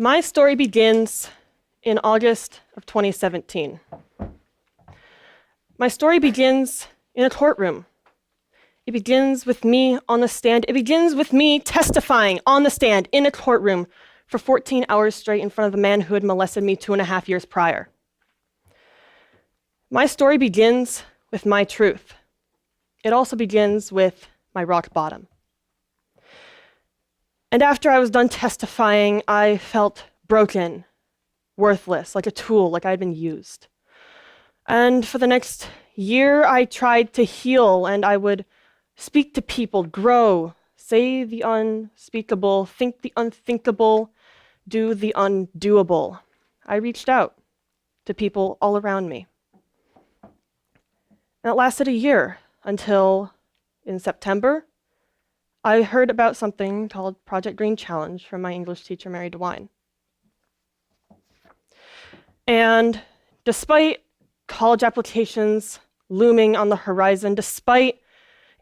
My story begins in August of 2017. My story begins in a courtroom. It begins with me on the stand. It begins with me testifying on the stand in a courtroom for 14 hours straight in front of the man who had molested me 2.5 years prior. My story begins with my truth. It also begins with my rock bottom. And after I was done testifying, I felt broken, worthless, like a tool, like I had been used. And for the next year, I tried to heal, and I would speak to people, grow, say the unspeakable, think the unthinkable, do the undoable. I reached out to people all around me. And it lasted a year until in September, I heard about something called Project Green Challenge from my English teacher, Mary DeWine. And despite college applications looming on the horizon, despite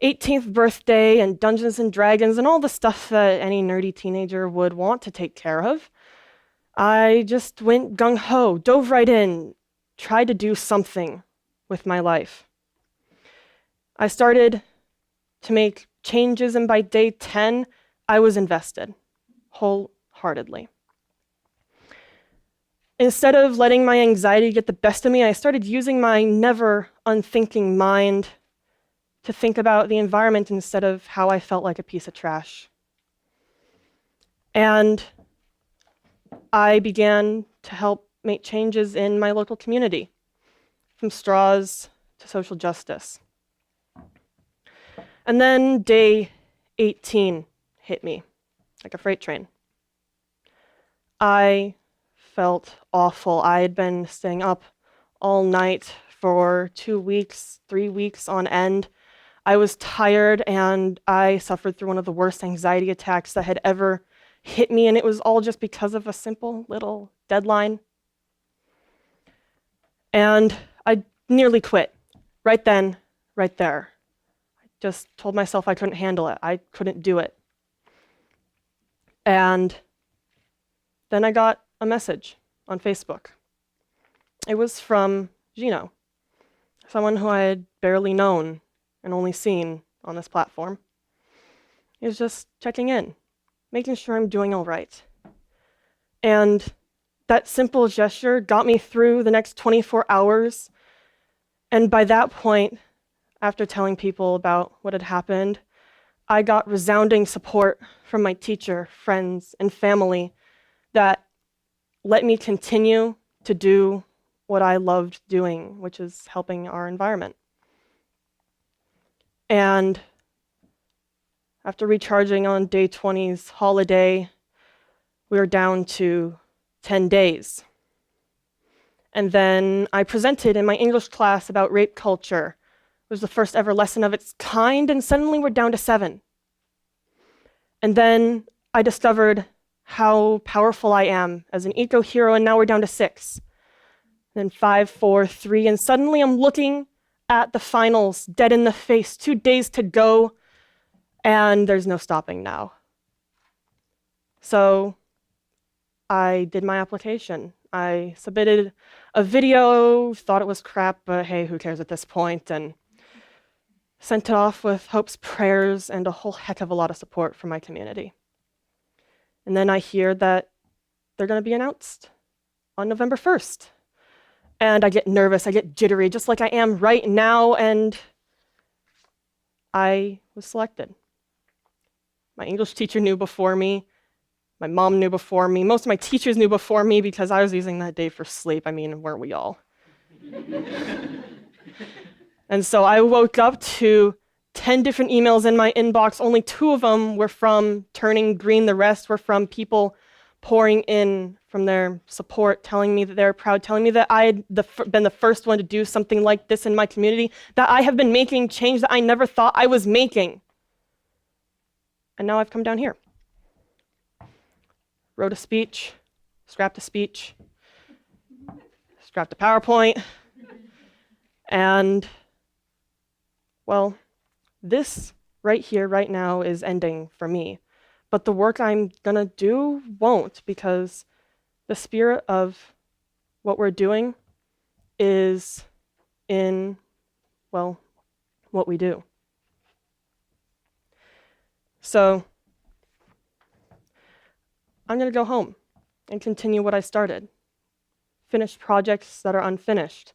18th birthday and Dungeons and Dragons and all the stuff that any nerdy teenager would want to take care of, I just went gung-ho, dove right in, tried to do something with my life. I started to make changes, and by day 10, I was invested wholeheartedly. Instead of letting my anxiety get the best of me, I started using my never unthinking mind to think about the environment instead of how I felt like a piece of trash. And I began to help make changes in my local community, from straws to social justice. And then day 18 hit me like a freight train. I felt awful. I had been staying up all night for 2 weeks, 3 weeks on end. I was tired, and I suffered through one of the worst anxiety attacks that had ever hit me, and it was all just because of a simple little deadline. And I nearly quit right then, right there. Just told myself I couldn't handle it. I couldn't do it. And then I got a message on Facebook. It was from Gino, someone who I had barely known and only seen on this platform. He was just checking in, making sure I'm doing all right. And that simple gesture got me through the next 24 hours. And by that point, after telling people about what had happened, I got resounding support from my teacher, friends, and family that let me continue to do what I loved doing, which is helping our environment. And after recharging on day 20's holiday, we were down to 10 days. And then I presented in my English class about rape culture. It was the first ever lesson of its kind, and suddenly we're down to 7. And then I discovered how powerful I am as an eco-hero, and now we're down to 6. Then 5, 4, 3, and suddenly I'm looking at the finals, dead in the face, 2 days to go, and there's no stopping now. So I did my application. I submitted a video, thought it was crap, but hey, who cares at this point, and sent it off with hopes, prayers, and a whole heck of a lot of support from my community. And then I hear that they're going to be announced on November 1st. And I get nervous, I get jittery, just like I am right now, and I was selected. My English teacher knew before me. My mom knew before me. Most of my teachers knew before me because I was using that day for sleep. I mean, weren't we all? And so I woke up to 10 different emails in my inbox. Only 2 of them were from Turning Green. The rest were from people pouring in from their support, telling me that they're proud, telling me that I had been the first one to do something like this in my community, that I have been making change that I never thought I was making. And now I've come down here. Wrote a speech, scrapped a speech, scrapped a PowerPoint, and well, this right here, right now is ending for me. But the work I'm gonna do won't, because The spirit of what we're doing is in, well, what we do. So I'm going to go home and continue what I started. Finish projects that are unfinished,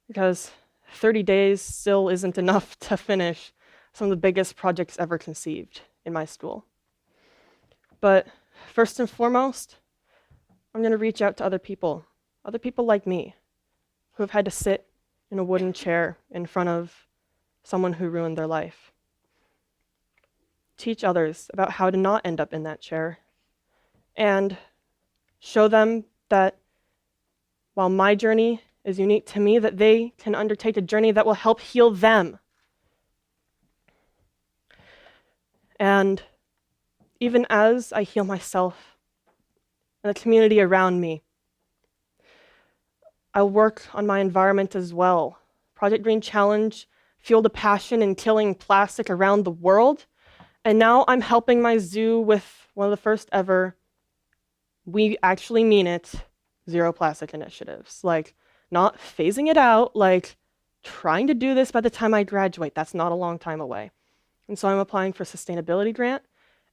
because 30 days still isn't enough to finish some of the biggest projects ever conceived in my school. But first and foremost, I'm going to reach out to other people like me, who have had to sit in a wooden chair in front of someone who ruined their life. Teach others about how to not end up in that chair, and show them that while my journey is unique to me, that they can undertake a journey that will help heal them. And even as I heal myself and the community around me, I'll work on my environment as well. Project Green Challenge fueled a passion in killing plastic around the world, and now I'm helping my zoo with one of the first ever, we actually mean it, zero plastic initiatives. Like, not phasing it out, like trying to do this by the time I graduate. That's not a long time away. And so I'm applying for a sustainability grant,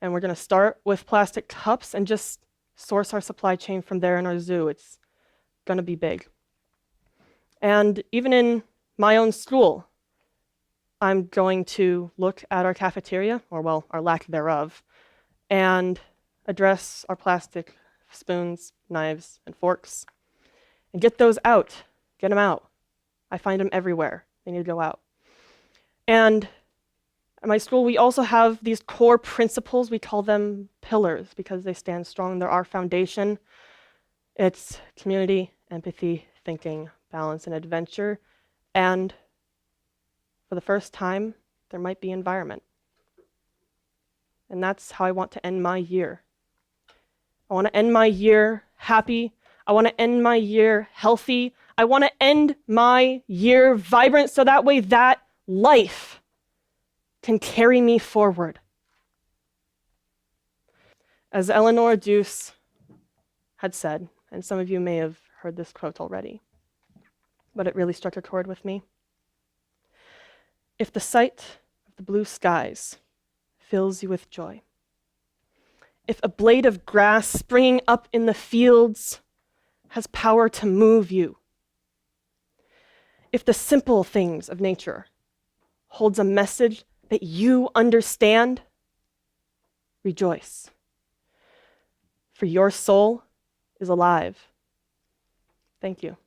and we're going to start with plastic cups and just source our supply chain from there in our zoo. It's going to be big. And even in my own school, I'm going to look at our cafeteria, or well, our lack thereof, and address our plastic spoons, knives, and forks, and get those out. Get them out. I find them everywhere. They need to go out. And at my school, we also have these core principles. We call them pillars because they stand strong. They're our foundation. It's community, empathy, thinking, balance, and adventure. And for the first time, there might be environment. And that's how I want to end my year. I want to end my year happy. I want to end my year healthy. I want to end my year vibrant, so that way that life can carry me forward. As Eleanor Deuce had said, and some of you may have heard this quote already, but it really struck a chord with me. If the sight of the blue skies fills you with joy, if a blade of grass springing up in the fields has power to move you, if the simple things of nature holds a message that you understand, rejoice. For your soul is alive. Thank you.